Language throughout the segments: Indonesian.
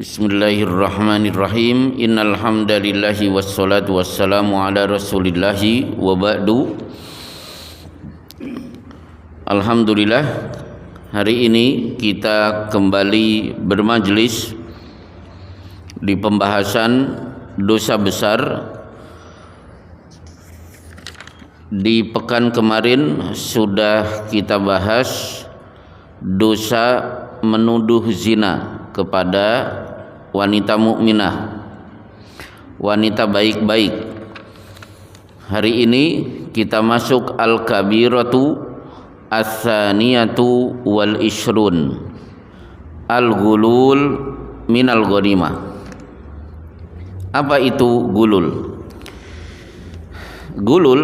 Bismillahirrahmanirrahim. Innal hamdalillahi wassalatu wassalamu ala rasulillahi wa ba'du. Alhamdulillah, hari ini kita kembali bermajlis di pembahasan dosa besar. Di pekan kemarin sudah kita bahas dosa menuduh zina kepada wanita mukminah, wanita baik-baik. Hari ini kita masuk al-kabiratu ats-tsaniyatu wal ishrun, al-ghulul minal ghanimah. Apa itu gulul? Gulul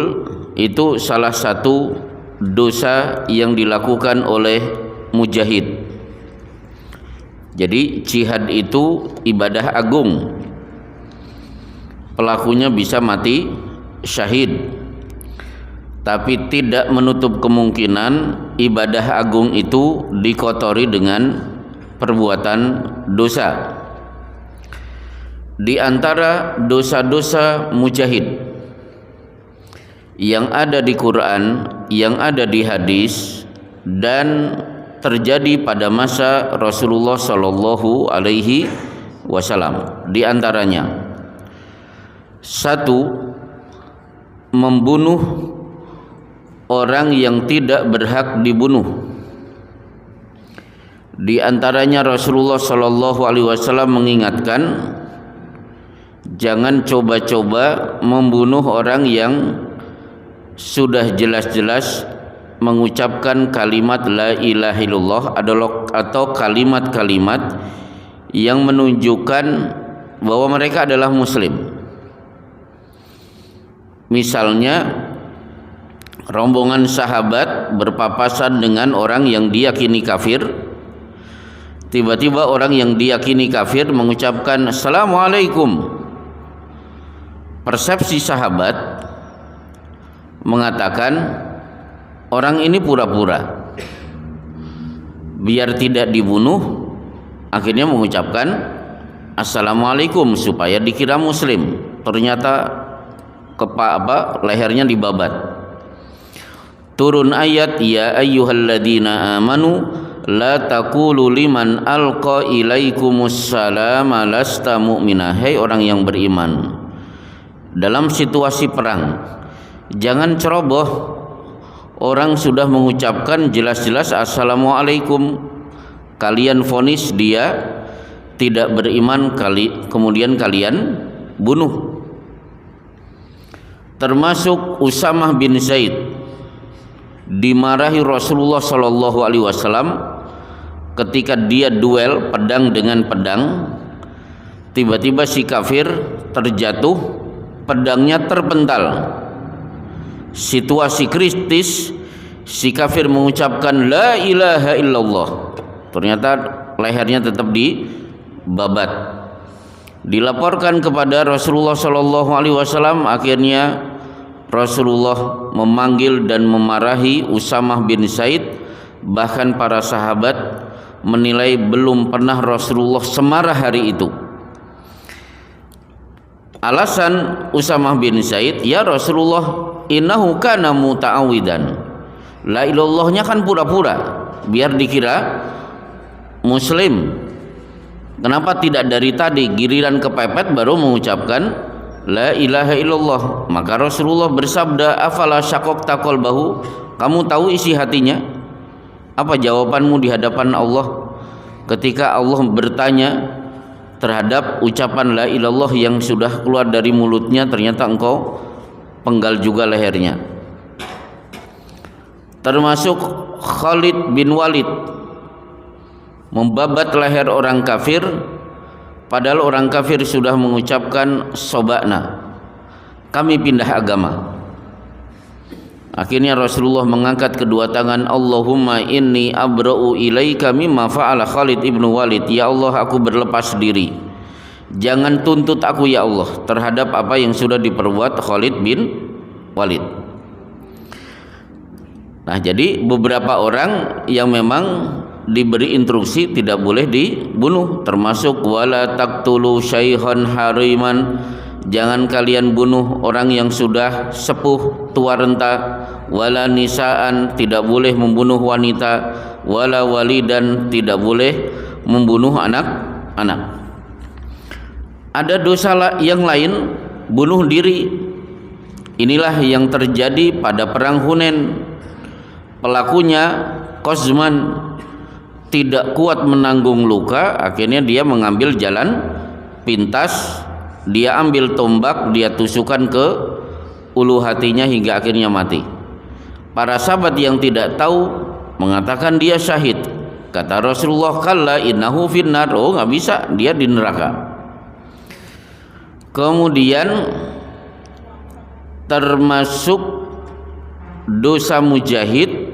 itu salah satu dosa yang dilakukan oleh mujahid. Jadi jihad itu ibadah agung. Pelakunya bisa mati syahid. Tapi tidak menutup kemungkinan ibadah agung itu dikotori dengan perbuatan dosa. Di antara dosa-dosa mujahid yang ada di Quran, yang ada di hadis, dan terjadi pada masa Rasulullah Shallallahu Alaihi Wasallam. Di antaranya, satu, membunuh orang yang tidak berhak dibunuh. Di antaranya Rasulullah Shallallahu Alaihi Wasallam mengingatkan, jangan coba-coba membunuh orang yang sudah jelas-jelas mengucapkan kalimat la ilaha illallah atau kalimat-kalimat yang menunjukkan bahwa mereka adalah muslim. Misalnya rombongan sahabat berpapasan dengan orang yang diyakini kafir. Tiba-tiba orang yang diyakini kafir mengucapkan assalamualaikum. Persepsi sahabat mengatakan orang ini pura-pura biar tidak dibunuh, akhirnya mengucapkan assalamualaikum supaya dikira muslim. Ternyata lehernya dibabat. Turun ayat ya ayyuhalladzina amanu la taqulu liman alqa ilaikumus salama lasta mu'minah. Hai orang yang beriman, dalam situasi perang jangan ceroboh. Orang sudah mengucapkan jelas-jelas assalamualaikum, kalian vonis dia tidak beriman, kemudian kalian bunuh. Termasuk Usamah bin Zaid dimarahi Rasulullah Shallallahu Alaihi Wasallam ketika dia duel pedang dengan pedang. Tiba-tiba si kafir terjatuh, pedangnya terpental. Situasi kritis, si kafir mengucapkan la ilaha illallah. Ternyata lehernya tetap dibabat. Dilaporkan kepada Rasulullah Shallallahu Alaihi Wasallam. Akhirnya Rasulullah memanggil dan memarahi Usamah bin Zaid. Bahkan para sahabat menilai belum pernah Rasulullah semarah hari itu. Alasan Usamah bin Zaid, ya Rasulullah, innahu kana muta'awidan. La ilallahnya kan pura-pura biar dikira muslim. Kenapa tidak dari tadi giliran kepepet baru mengucapkan la ilaha illallah? Maka Rasulullah bersabda, afala syaqaqta qalbahu? Kamu tahu isi hatinya? Apa jawabanmu di hadapan Allah ketika Allah bertanya terhadap ucapan la ilallah yang sudah keluar dari mulutnya, ternyata engkau penggal juga lehernya. Termasuk Khalid bin Walid membabat leher orang kafir, padahal orang kafir sudah mengucapkan sobakna, kami pindah agama. Akhirnya Rasulullah mengangkat kedua tangan, Allahumma inni abra'u ilaika mimma fa'ala Khalid ibn Walid. Ya Allah, aku berlepas diri, jangan tuntut aku ya Allah terhadap apa yang sudah diperbuat Khalid bin Walid. Nah, jadi beberapa orang yang memang diberi instruksi tidak boleh dibunuh, termasuk wala taqtulu syaihan hariman, jangan kalian bunuh orang yang sudah sepuh tua renta, wala nisaan, tidak boleh membunuh wanita, wala walidan, tidak boleh membunuh anak-anak. Ada dosa yang lain, bunuh diri. Inilah yang terjadi pada perang Hunain. Pelakunya Qazman tidak kuat menanggung luka, akhirnya dia mengambil jalan pintas, dia ambil tombak, dia tusukkan ke ulu hatinya hingga akhirnya mati. Para sahabat yang tidak tahu mengatakan dia syahid. Kata Rasulullah, kalla innahu finnar, oh nggak bisa, dia di neraka. Kemudian termasuk dosa mujahid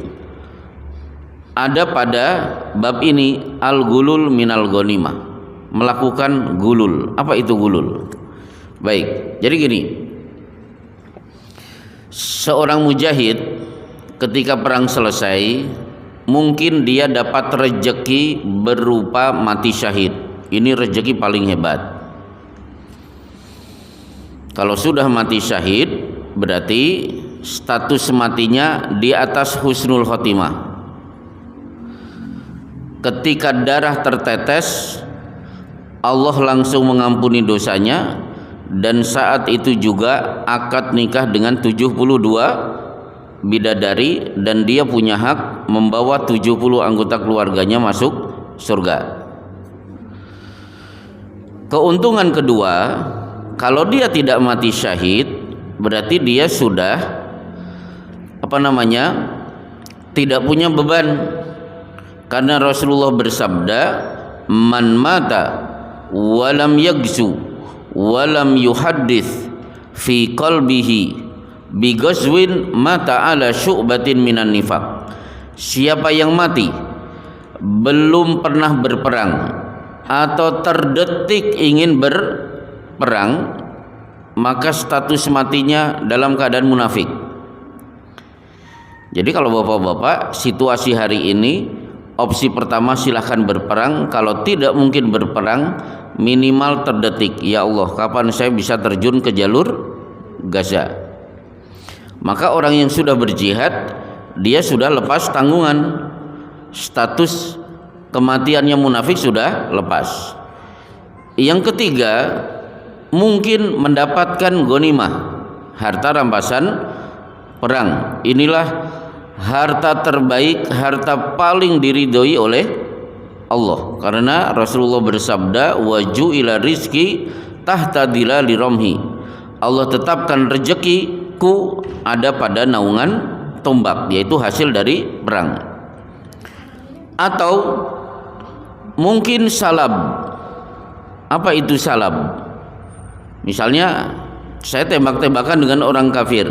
ada pada bab ini, al-gulul minal ghanimah, melakukan gulul. Apa itu gulul? Baik, jadi gini, seorang mujahid ketika perang selesai mungkin dia dapat rejeki berupa mati syahid. Ini rejeki paling hebat. Kalau sudah mati syahid berarti status matinya di atas husnul khotimah. Ketika darah tertetes, Allah langsung mengampuni dosanya, dan saat itu juga akad nikah dengan 72 bidadari, dan dia punya hak membawa 70 anggota keluarganya masuk surga. Keuntungan kedua, kalau dia tidak mati syahid berarti dia sudah tidak punya beban, karena Rasulullah bersabda, man mata walam yagzu walam yuhaddits fi qalbihi bi ghazwin mata ala syu'batin minan nifaq. Siapa yang mati belum pernah berperang atau terdetik ingin berperang, maka status matinya dalam keadaan munafik. Jadi kalau bapak-bapak, situasi hari ini, opsi pertama silahkan berperang. Kalau tidak mungkin berperang, minimal terdetik, ya Allah, kapan saya bisa terjun ke jalur Gaza? Maka orang yang sudah berjihad, dia sudah lepas tanggungan, status kematiannya munafik sudah lepas. Yang ketiga, mungkin mendapatkan ghanimah, harta rampasan perang. Inilah harta terbaik, harta paling diridhoi oleh Allah, karena Rasulullah bersabda, waju ila rizki tahta dilali romhi, Allah tetapkan rezekiku ada pada naungan tombak, yaitu hasil dari perang. Atau mungkin salab. Apa itu salab? Misalnya saya tembak-tembakan dengan orang kafir,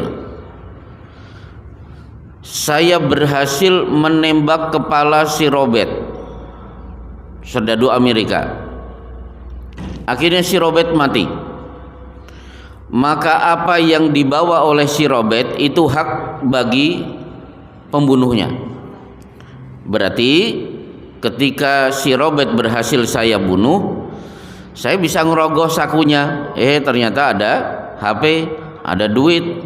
saya berhasil menembak kepala si Robert, serdadu Amerika. Akhirnya si Robert mati. Maka apa yang dibawa oleh si Robert itu hak bagi pembunuhnya. Berarti ketika si Robert berhasil saya bunuh, saya bisa ngerogoh sakunya. Ternyata ada HP, ada duit,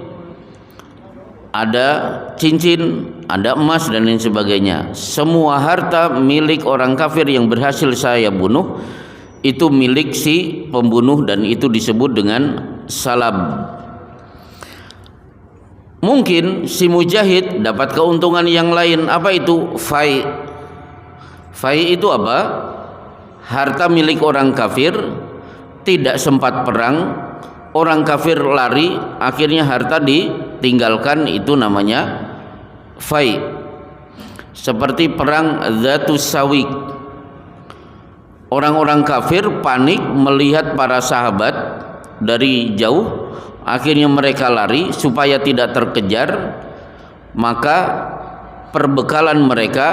ada cincin, ada emas dan lain sebagainya. Semua harta milik orang kafir yang berhasil saya bunuh itu milik si pembunuh, dan itu disebut dengan salab. Mungkin si mujahid dapat keuntungan yang lain. Apa itu? Fai. Fai itu apa? Harta milik orang kafir, tidak sempat perang, orang kafir lari, akhirnya harta ditinggalkan, itu namanya fai. Seperti perang Dzatus Sawiq, orang-orang kafir panik melihat para sahabat dari jauh, akhirnya mereka lari supaya tidak terkejar, maka perbekalan mereka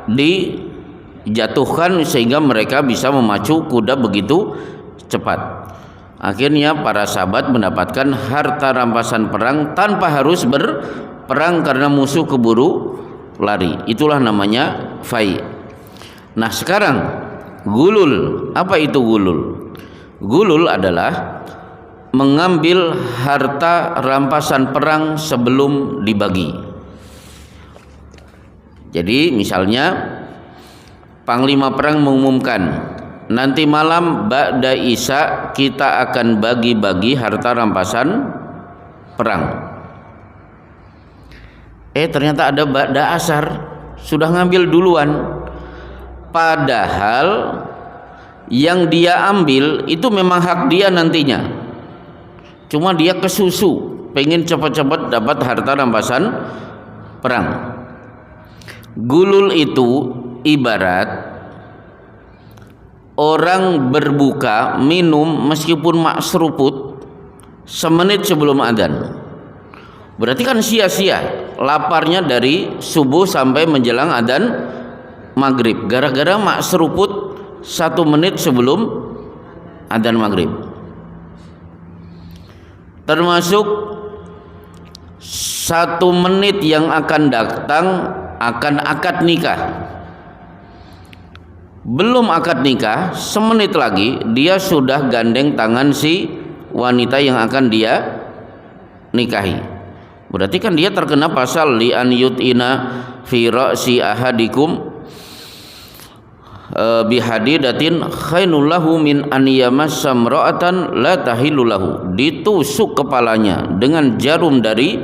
dijatuhkan sehingga mereka bisa memacu kuda begitu cepat. Akhirnya para sahabat mendapatkan harta rampasan perang tanpa harus berperang karena musuh keburu lari. Itulah namanya fai. Nah sekarang gulul, apa itu gulul? Gulul adalah mengambil harta rampasan perang sebelum dibagi. Jadi misalnya panglima perang mengumumkan, nanti malam ba'da isya kita akan bagi-bagi harta rampasan perang. Ternyata ada ba'da asar, sudah ngambil duluan. Padahal yang dia ambil itu memang hak dia nantinya. Cuma dia kesusu, pengen cepat-cepat dapat harta rampasan perang. Gulul itu ibarat orang berbuka minum meskipun mak seruput semenit sebelum adzan. Berarti kan sia-sia laparnya dari subuh sampai menjelang adzan maghrib, gara-gara mak seruput 1 menit sebelum adzan maghrib. Termasuk 1 menit yang akan datang akan akad nikah. Belum akad nikah, semenit lagi dia sudah gandeng tangan si wanita yang akan dia nikahi. Berarti kan dia terkena pasal li an yut'ina fi ra'si ahadikum bihadidatin khainul lahu min an yamassa imra'atan la tahillu lahu. Ditusuk kepalanya dengan jarum dari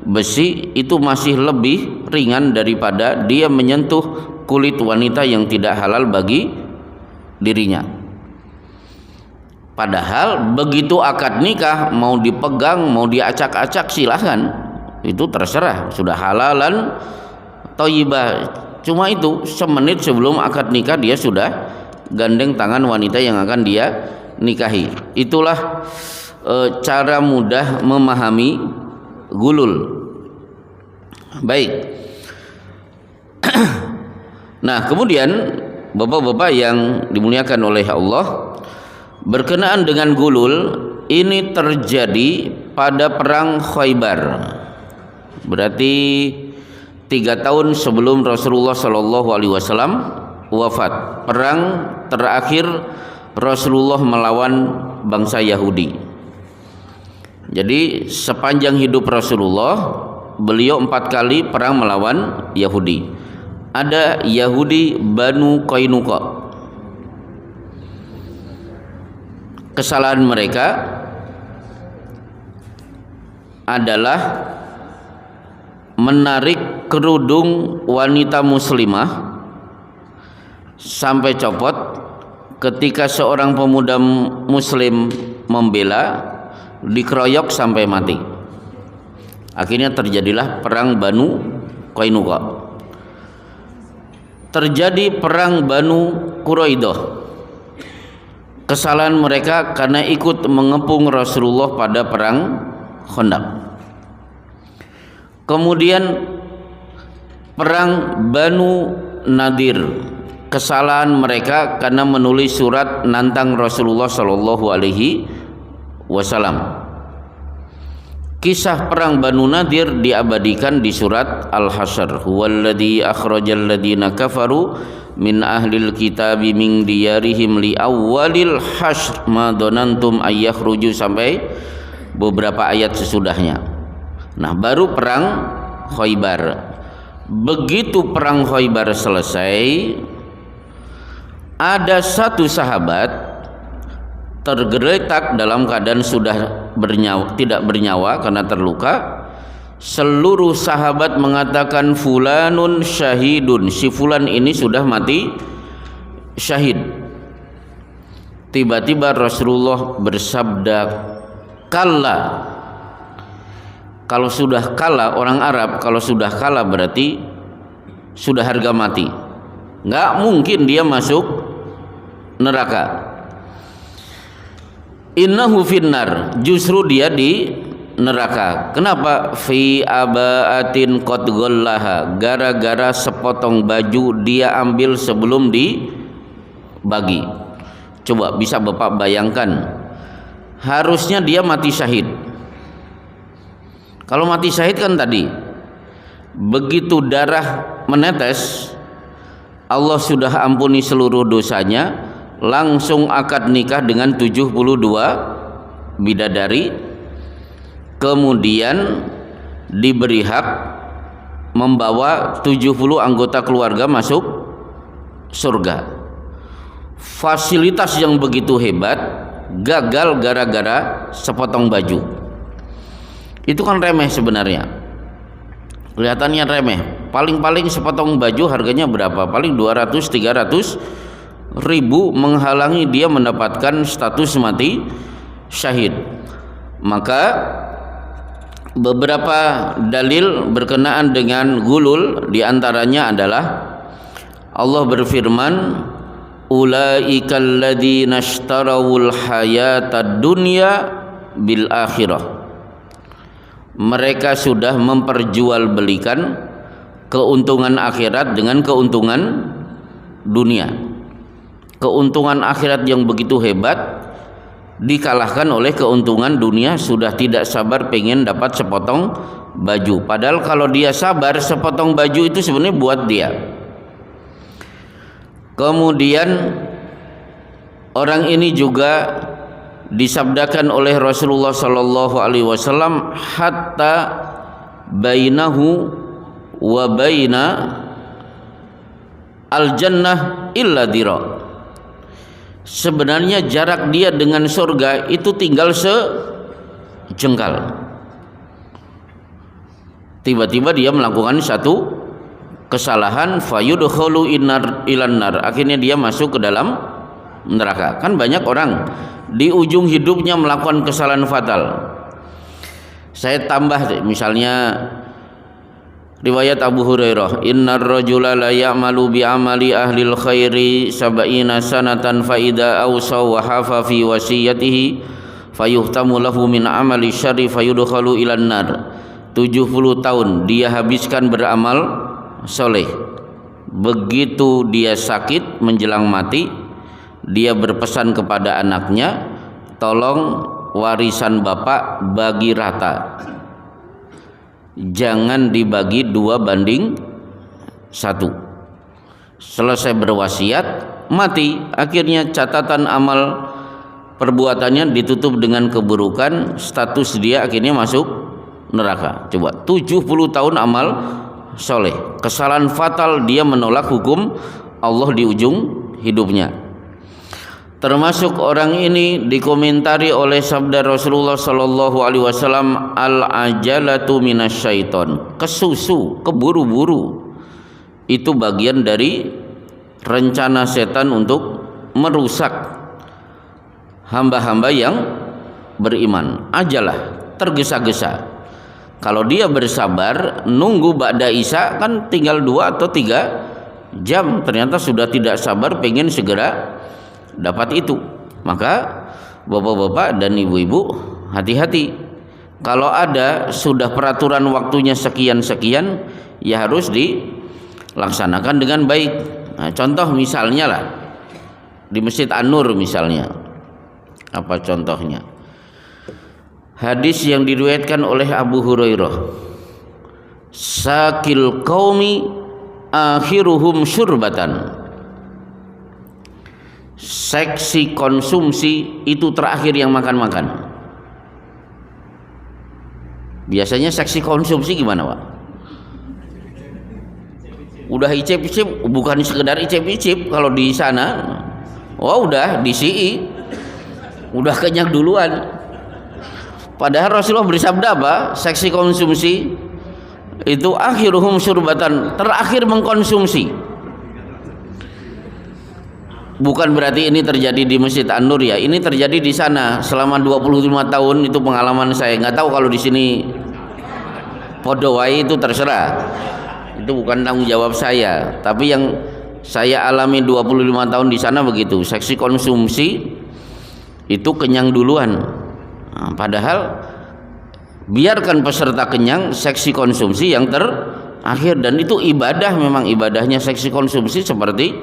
besi itu masih lebih ringan daripada dia menyentuh kulit wanita yang tidak halal bagi dirinya. Padahal begitu akad nikah mau dipegang, mau diacak-acak silahkan, itu terserah, sudah halalan thayyibah. Cuma itu semenit sebelum akad nikah dia sudah gandeng tangan wanita yang akan dia nikahi. Itulah cara mudah memahami gulul. Baik. Nah kemudian bapak-bapak yang dimuliakan oleh Allah, berkenaan dengan gulul ini terjadi pada perang Khaybar. Berarti 3 tahun sebelum Rasulullah SAW wafat. Perang terakhir Rasulullah melawan bangsa Yahudi. Jadi sepanjang hidup Rasulullah beliau 4 kali perang melawan Yahudi. Ada Yahudi Banu Qainuqa. Kesalahan mereka adalah menarik kerudung wanita muslimah sampai copot ketika seorang pemuda muslim membela, dikeroyok sampai mati. Akhirnya terjadilah perang Banu Qainuqa. Terjadi perang Banu Quraidah. Kesalahan mereka karena ikut mengepung Rasulullah pada perang Khandaq. Kemudian perang Banu Nadir. Kesalahan mereka karena menulis surat nantang Rasulullah sallallahu alaihi wasallam. Kisah perang Banu Nadir diabadikan di surat Al-Hasyr. Huwallazi akhrajal ladzina kafaru min ahlil kitabi min diyarihim li awwalil hasyr ma dhanantum ayyakhruju sampai beberapa ayat sesudahnya. Nah, baru perang Khaybar. Begitu perang Khaybar selesai, ada satu sahabat tergeletak dalam keadaan sudah tidak bernyawa karena terluka. Seluruh sahabat mengatakan fulanun syahidun, si fulan ini sudah mati syahid. Tiba-tiba Rasulullah bersabda, kalla. Kalau sudah kalah, orang Arab kalau sudah kalah berarti sudah harga mati, nggak mungkin dia masuk neraka. Innahu finnar, justru dia di neraka. Kenapa? Fi abaatin qad ghallaha, gara-gara sepotong baju dia ambil sebelum dibagi. Coba bisa Bapak bayangkan, harusnya dia mati syahid. Kalau mati syahid kan tadi begitu darah menetes Allah sudah ampuni seluruh dosanya, langsung akad nikah dengan 72 bidadari, kemudian diberi hak membawa 70 anggota keluarga masuk surga. Fasilitas yang begitu hebat gagal gara-gara sepotong baju. Itu kan remeh sebenarnya, kelihatannya remeh. Paling-paling sepotong baju harganya berapa? Paling 200-300 ribu, menghalangi dia mendapatkan status mati syahid. Maka beberapa dalil berkenaan dengan gulul, diantaranya adalah Allah berfirman, ulaikal ladzina ishtarawul hayatad dunya bil akhirah. Mereka sudah memperjualbelikan keuntungan akhirat dengan keuntungan dunia. Keuntungan akhirat yang begitu hebat dikalahkan oleh keuntungan dunia. Sudah tidak sabar pengen dapat sepotong baju, padahal kalau dia sabar, sepotong baju itu sebenarnya buat dia. Kemudian orang ini juga disabdakan oleh Rasulullah sallallahu alaihi wasallam, hatta bainahu wa baina al jannah illa dira. Sebenarnya jarak dia dengan surga itu tinggal sejengkal. Tiba-tiba dia melakukan satu kesalahan, fayudkhulu ilan nar, akhirnya dia masuk ke dalam neraka. Kan banyak orang di ujung hidupnya melakukan kesalahan fatal. Saya tambah misalnya riwayat Abu Hurairah, innar rajula la ya'malu bi amali ahlil khairi sab'ina sanatan fa idza awsa wa hafa fi wasiyatihi fayuhtamu lahu min amali syarri fayudkhalu ilan nar. 70 tahun dia habiskan beramal soleh. Begitu dia sakit menjelang mati, dia berpesan kepada anaknya, tolong warisan bapak bagi rata, jangan dibagi 2:1. Selesai berwasiat, mati. Akhirnya catatan amal perbuatannya ditutup dengan keburukan, status dia akhirnya masuk neraka. Coba 70 tahun amal soleh, kesalahan fatal, dia menolak hukum Allah di ujung hidupnya. Termasuk orang ini dikomentari oleh sabda Rasulullah sallallahu alaihi wasallam, al-ajalatu minasyaiton. Kesusu, keburu-buru itu bagian dari rencana setan untuk merusak hamba-hamba yang beriman. Ajalah, tergesa-gesa. Kalau dia bersabar nunggu ba'da isya, kan tinggal 2 atau 3 jam, ternyata sudah tidak sabar pengen segera dapat itu. Maka bapak-bapak dan ibu-ibu hati-hati. Kalau ada sudah peraturan waktunya sekian-sekian, ya harus dilaksanakan dengan baik. Nah, contoh misalnya lah di Masjid An-Nur misalnya. Apa contohnya? Hadis yang diriwayatkan oleh Abu Hurairah, sakil qaumi akhiruhum syurbatan. Seksi konsumsi itu terakhir yang makan-makan. Biasanya seksi konsumsi gimana, Pak? Udah icip-icip, bukan sekedar icip-icip kalau di sana. Oh, udah disi, udah kenyang duluan. Padahal Rasulullah bersabda apa? Seksi konsumsi itu akhiruhum syurbatan, terakhir mengkonsumsi. Bukan berarti ini terjadi di Masjid An-Nur ya. Ini terjadi di sana selama 25 tahun, itu pengalaman saya. Nggak tahu kalau di sini podowai, itu terserah. Itu bukan tanggung jawab saya. Tapi yang saya alami 25 tahun di sana begitu. Seksi konsumsi itu kenyang duluan. Nah, padahal biarkan peserta kenyang, seksi konsumsi yang terakhir. Dan itu ibadah, memang ibadahnya seksi konsumsi seperti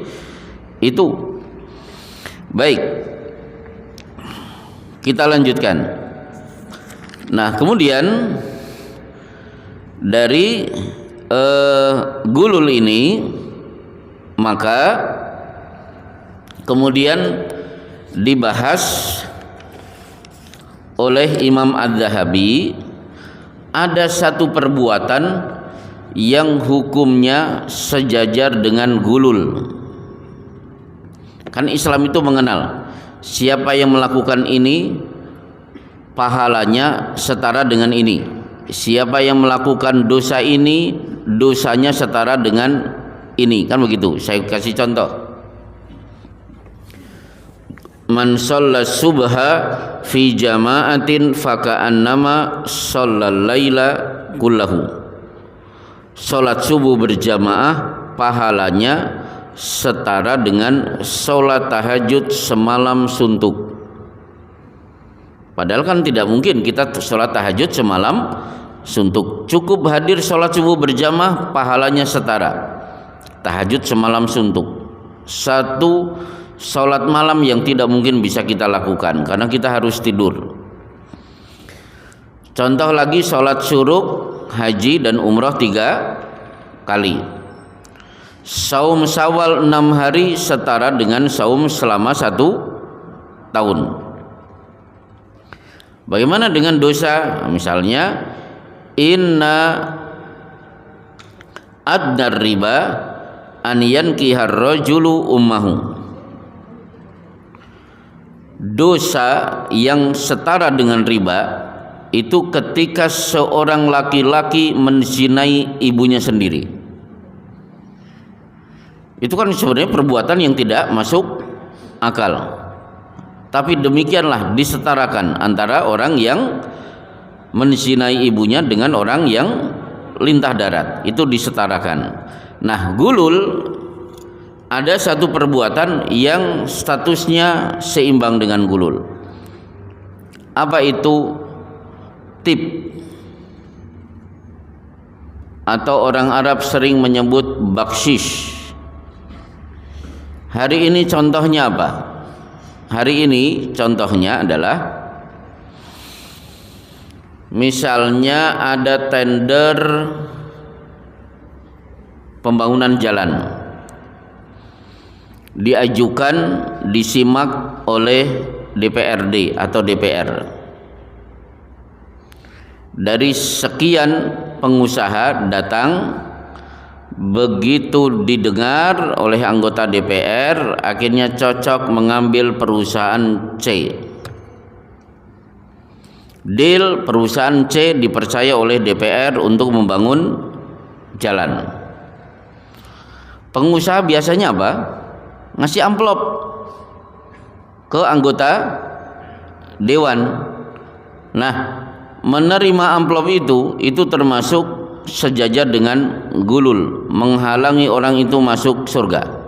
itu. Baik, kita lanjutkan. Nah, kemudian dari gulul ini Maka kemudian dibahas oleh Imam Az-Zahabi, ada satu perbuatan yang hukumnya sejajar dengan gulul. Kan Islam itu mengenal siapa yang melakukan ini pahalanya setara dengan ini, siapa yang melakukan dosa ini dosanya setara dengan ini, kan begitu. Saya kasih contoh. Man shalla subha fi jama'atin faka'annama shallal laila kullahu. Salat subuh berjamaah pahalanya setara dengan salat tahajud semalam suntuk. Padahal kan tidak mungkin kita salat tahajud semalam suntuk. Cukup hadir salat subuh berjamaah pahalanya setara. Tahajud semalam suntuk. Satu salat malam yang tidak mungkin bisa kita lakukan karena kita harus tidur. Contoh lagi, salat syuruk, haji dan umrah 3 kali. Saum Syawal 6 hari setara dengan saum selama 1 tahun. Bagaimana dengan dosa? Misalnya, inna adnar riba an yankihar rajulu ummahu. Dosa yang setara dengan riba itu ketika seorang laki-laki menzinai ibunya sendiri. Itu kan sebenarnya perbuatan yang tidak masuk akal. Tapi demikianlah disetarakan antara orang yang menzinai ibunya dengan orang yang lintah darat. Itu disetarakan. Nah, gulul ada satu perbuatan yang statusnya seimbang dengan gulul. Apa itu? Tip, atau orang Arab sering menyebut bakshish. Hari ini contohnya apa? Hari ini contohnya adalah misalnya ada tender pembangunan jalan, diajukan, disimak oleh DPRD atau DPR. Dari sekian pengusaha datang, begitu didengar oleh anggota DPR, akhirnya cocok mengambil perusahaan C. Deal, perusahaan C dipercaya oleh DPR untuk membangun jalan. Pengusaha biasanya apa? Ngasih amplop ke anggota dewan. Nah, menerima amplop itu termasuk sejajar dengan gulul, menghalangi orang itu masuk surga.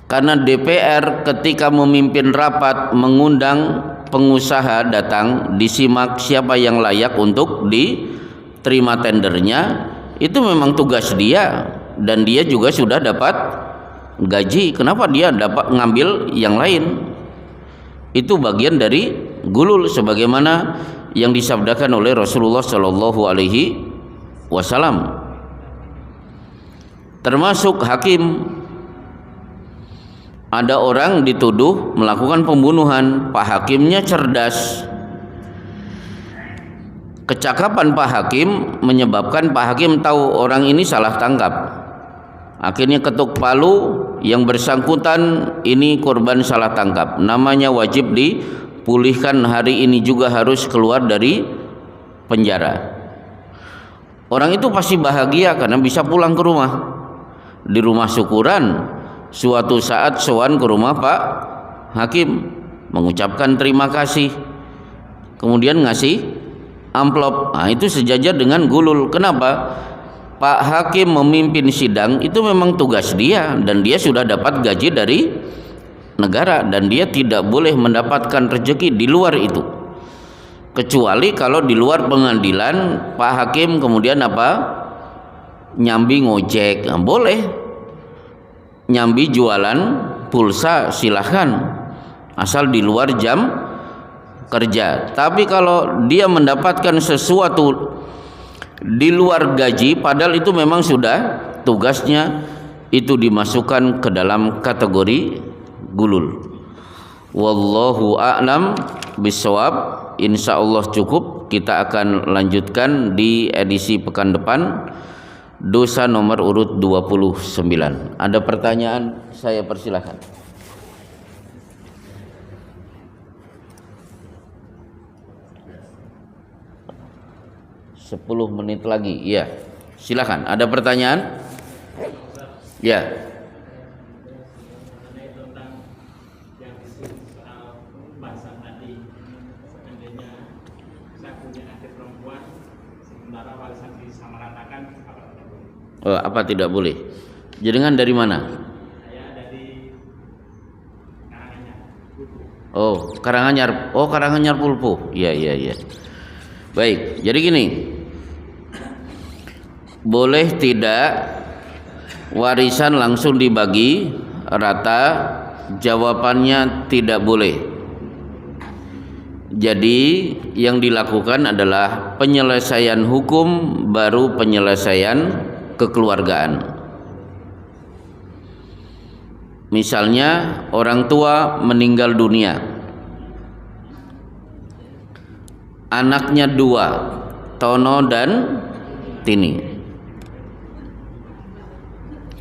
Karena DPR ketika memimpin rapat mengundang pengusaha datang, disimak siapa yang layak untuk diterima tendernya, itu memang tugas dia dan dia juga sudah dapat gaji. Kenapa dia dapat ngambil yang lain? Itu bagian dari gulul sebagaimana yang disabdakan oleh Rasulullah Shallallahu Alaihi Wasallam. Termasuk hakim. Ada orang dituduh melakukan pembunuhan, Pak Hakimnya cerdas. Kecakapan Pak Hakim menyebabkan Pak Hakim tahu orang ini salah tangkap. Akhirnya ketuk palu, yang bersangkutan ini korban salah tangkap, namanya wajib dipulihkan, hari ini juga harus keluar dari penjara. Orang itu pasti bahagia karena bisa pulang ke rumah. Di rumah syukuran, suatu saat sowan ke rumah Pak Hakim, mengucapkan terima kasih, kemudian ngasih amplop. Nah, itu sejajar dengan gulul. Kenapa? Pak Hakim memimpin sidang itu memang tugas dia, dan dia sudah dapat gaji dari negara, dan dia tidak boleh mendapatkan rezeki di luar itu, kecuali kalau di luar pengadilan Pak Hakim kemudian apa, nyambi ngojek, nah, boleh. Nyambi jualan pulsa silahkan, asal di luar jam kerja. Tapi kalau dia mendapatkan sesuatu di luar gaji, padahal itu memang sudah tugasnya, itu dimasukkan ke dalam kategori gulul. Wallahu a'lam bishawab. Insyaallah cukup. Kita akan lanjutkan di edisi pekan depan, dosa nomor urut 29. Ada pertanyaan, saya persilahkan. Sepuluh menit lagi, ya. Silakan. Ada pertanyaan? Ya. Oh, apa tidak boleh? Jenengan dari mana? Saya dari Karanganyar. Oh, Karanganyar. Oh, Karanganyar Pulpo. Iya, iya, iya. Baik, jadi gini. Boleh tidak warisan langsung dibagi rata? Jawabannya tidak boleh. Jadi yang dilakukan adalah penyelesaian hukum baru penyelesaian kekeluargaan. Misalnya orang tua meninggal dunia, anaknya dua, Tono dan Tini.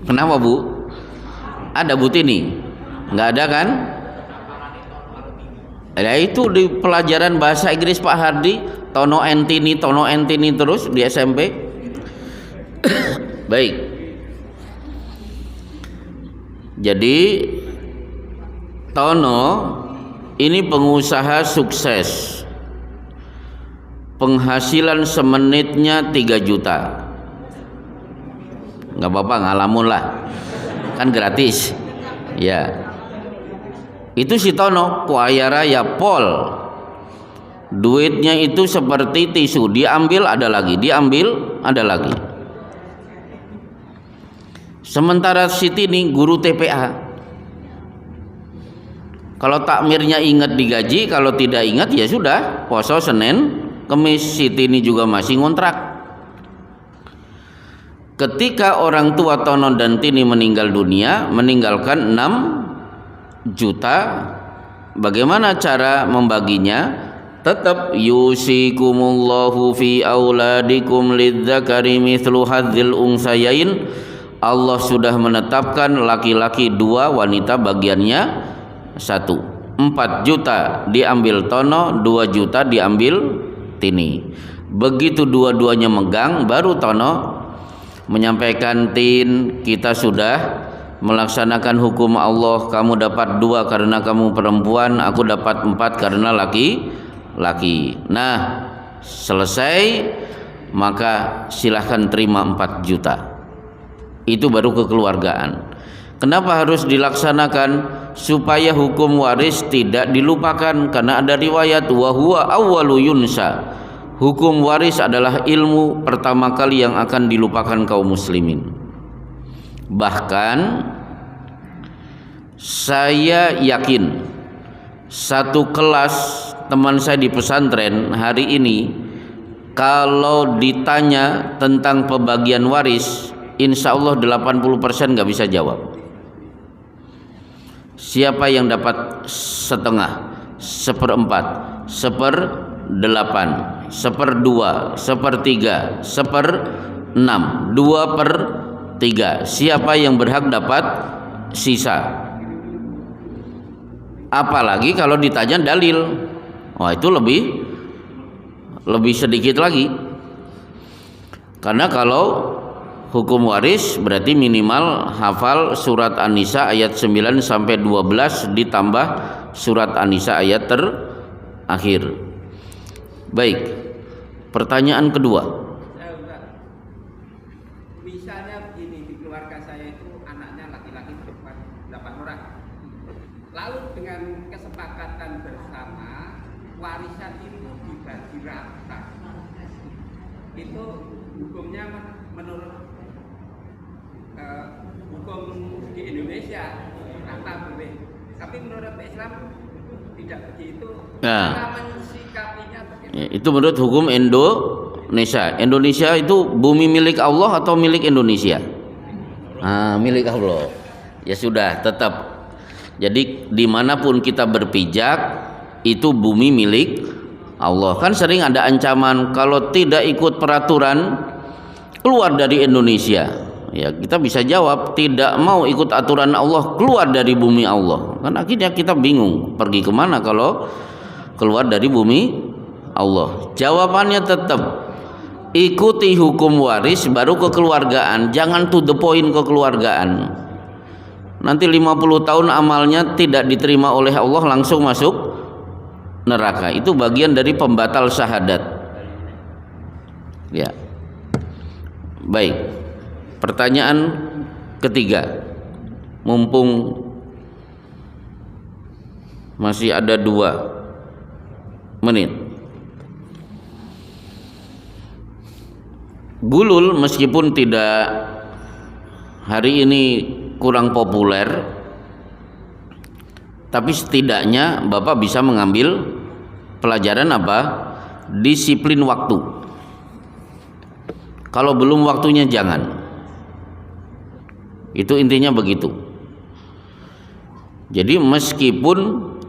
Kenapa Bu? Ada Bu Tini? Nggak ada kan? Ya itu di pelajaran bahasa Inggris Pak Hardi, Tono and Tini terus di SMP. Baik. Jadi Tono ini pengusaha sukses. Penghasilan semenitnya 3 juta. Nggak apa-apa, ngalamun lah. Kan gratis. Ya. Itu si Tono kaya raya pol. Duitnya itu seperti tisu, diambil ada lagi, diambil ada lagi. Sementara si Tini guru TPA. Kalau takmirnya ingat digaji, kalau tidak ingat ya sudah, poso Senin, Kemis. Si Tini juga masih ngontrak. Ketika orang tua Tono dan Tini meninggal dunia, meninggalkan 6 juta, bagaimana cara membaginya? Tetap yusikumullahu fi auladikum lidzakari mithlu hadzil unsayain. Allah sudah menetapkan laki-laki 2, wanita bagiannya 1. 4 juta diambil Tono, 2 juta diambil Tini. Begitu dua-duanya megang, baru Tono menyampaikan, Tin, kita sudah melaksanakan hukum Allah. Kamu dapat 2 karena kamu perempuan, aku dapat 4 karena laki-laki. Nah, selesai, maka silahkan terima 4 juta. Itu baru kekeluargaan. Kenapa harus dilaksanakan? Supaya hukum waris tidak dilupakan, karena ada riwayat wa huwa awwalu yunsa. Hukum waris adalah ilmu pertama kali yang akan dilupakan kaum muslimin. Bahkan saya yakin satu kelas teman saya di pesantren hari ini, kalau ditanya tentang pembagian waris, insya Allah 80% nggak bisa jawab. Siapa yang dapat setengah, 1/4, 1/8, 1/2, 1/3, 1/6, 2/3? Siapa yang berhak dapat sisa? Apalagi kalau ditanya dalil, wah itu lebih sedikit lagi. Karena kalau hukum waris berarti minimal hafal surat An-Nisa ayat 9 sampai 12 ditambah surat An-Nisa ayat terakhir. Baik. Pertanyaan kedua. Misalnya begini, di keluarga saya itu anaknya laki-laki 8 orang. Lalu dengan kesepakatan bersama, warisan itu dibagi rata. Itu hukumnya menurut hukum di Indonesia rata boleh. Tapi menurut Islam tidak begitu. Nah, mensikapinya itu menurut hukum Indonesia. Indonesia itu bumi milik Allah atau milik Indonesia? Milik Allah. Ya sudah, tetap. Jadi dimanapun kita berpijak itu bumi milik Allah. Kan sering ada ancaman kalau tidak ikut peraturan keluar dari Indonesia. Ya kita bisa jawab, tidak mau ikut aturan Allah, keluar dari bumi Allah. Kan akhirnya kita bingung pergi kemana kalau keluar dari bumi Allah. Jawabannya tetap ikuti hukum waris baru kekeluargaan, jangan to the point kekeluargaan. Nanti 50 tahun amalnya tidak diterima oleh Allah, langsung masuk neraka. Itu bagian dari pembatal syahadat. Ya. Baik. Pertanyaan ketiga. Mumpung masih ada 2 menit. Gulul meskipun tidak hari ini kurang populer, tapi setidaknya Bapak bisa mengambil pelajaran apa? Disiplin waktu. Kalau belum waktunya jangan. Itu intinya begitu. Jadi meskipun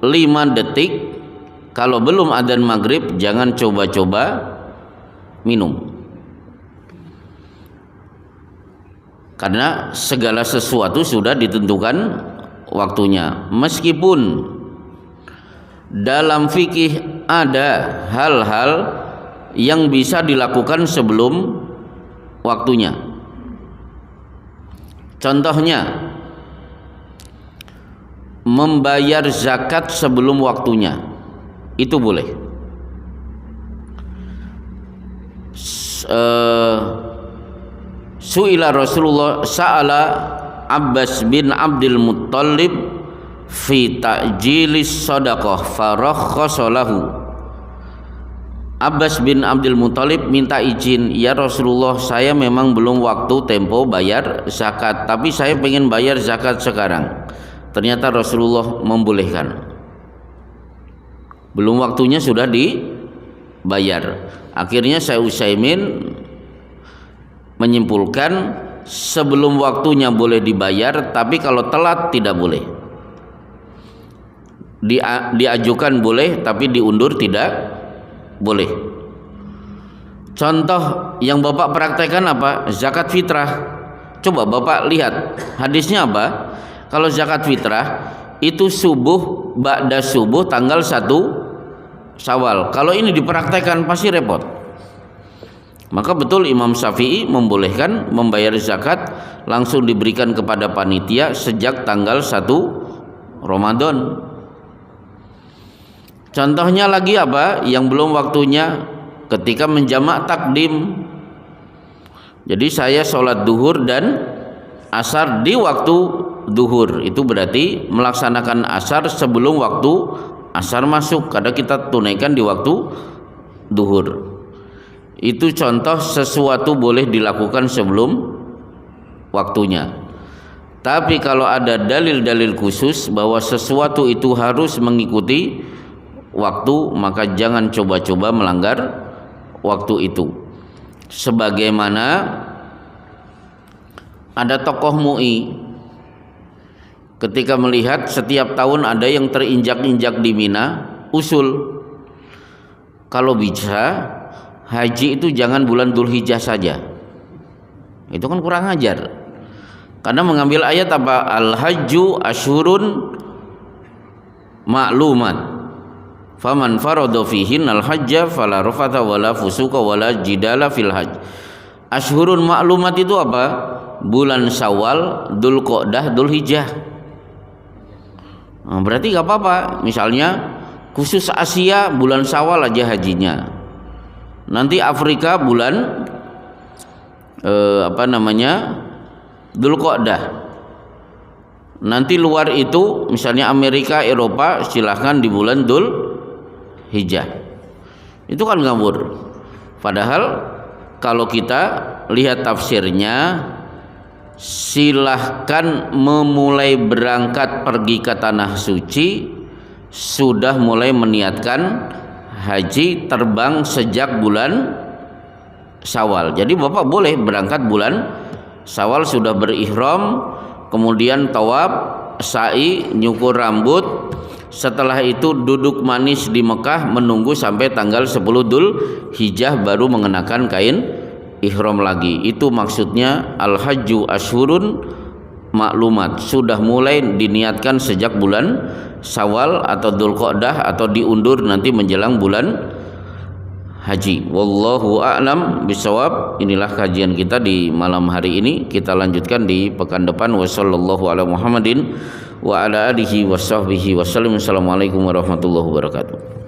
5 detik kalau belum adzan maghrib jangan coba-coba minum. Karena segala sesuatu sudah ditentukan waktunya. Meskipun dalam fikih ada hal-hal yang bisa dilakukan sebelum waktunya. Contohnya membayar zakat sebelum waktunya, itu boleh. Su'ila Rasulullah sa'ala Abbas bin Abdul Muttalib fi ta'jilis sadaqah farakhkhasa lahu. Abbas bin Abdul Muttalib minta izin, ya Rasulullah, saya memang belum waktu tempo bayar zakat, tapi saya pengen bayar zakat sekarang. Ternyata Rasulullah membolehkan. Belum waktunya sudah dibayar. Akhirnya Syekh Utsaimin menyimpulkan sebelum waktunya boleh dibayar, tapi kalau telat tidak boleh. Diajukan boleh, tapi diundur tidak boleh. Contoh yang Bapak praktekkan apa? Zakat fitrah. Coba Bapak lihat hadisnya apa? Kalau zakat fitrah itu subuh, ba'da subuh tanggal 1 Syawal. Kalau ini dipraktekkan pasti repot. Maka betul Imam Syafi'i membolehkan membayar zakat langsung diberikan kepada panitia sejak tanggal 1 Ramadan. Contohnya lagi apa? Yang belum waktunya ketika menjamak takdim. Jadi saya sholat duhur dan asar di waktu duhur, itu berarti melaksanakan asar sebelum waktu asar masuk, karena kita tunaikan di waktu duhur. Itu contoh sesuatu boleh dilakukan sebelum waktunya. Tapi kalau ada dalil-dalil khusus bahwa sesuatu itu harus mengikuti waktu, maka jangan coba-coba melanggar waktu itu. Sebagaimana ada tokoh MUI ketika melihat setiap tahun ada yang terinjak-injak di Mina, usul kalau bisa haji itu jangan bulan Dzulhijjah saja. Itu kan kurang ajar. Karena mengambil ayat apa? Al-hajju asyhurun ma'lumat. Faman farada fihin al-hajja fala rafatha wala fusuka wala jidala fil hajj. Asyhurun ma'lumat itu apa? Bulan Syawal, Dzulqa'dah, Dzulhijjah. Nah, berarti enggak apa-apa. Misalnya khusus Asia bulan Syawal aja hajinya. Nanti Afrika bulan Dzulqa'dah. Nanti luar itu misalnya Amerika, Eropa silahkan di bulan Dzulhijjah. Itu kan ngawur. Padahal kalau kita lihat tafsirnya, silahkan memulai berangkat pergi ke tanah suci sudah mulai meniatkan haji terbang sejak bulan Syawal. Jadi Bapak boleh berangkat bulan Syawal sudah berihram, kemudian tawaf, sa'i, nyukur rambut. Setelah itu duduk manis di Mekah menunggu sampai tanggal 10 Dzul Hijjah baru mengenakan kain ihram lagi. Itu maksudnya al-hajju asyhurun maklumat, sudah mulai diniatkan sejak bulan Syawal atau Dzulqa'dah atau diundur nanti menjelang bulan haji. Wallahu a'lam bishawab. Inilah kajian kita di malam hari ini. Kita lanjutkan di pekan depan. Wassallallahu ala Muhammadin wa ala alihi washabbihi wasallam. Assalamualaikum warahmatullahi wabarakatuh.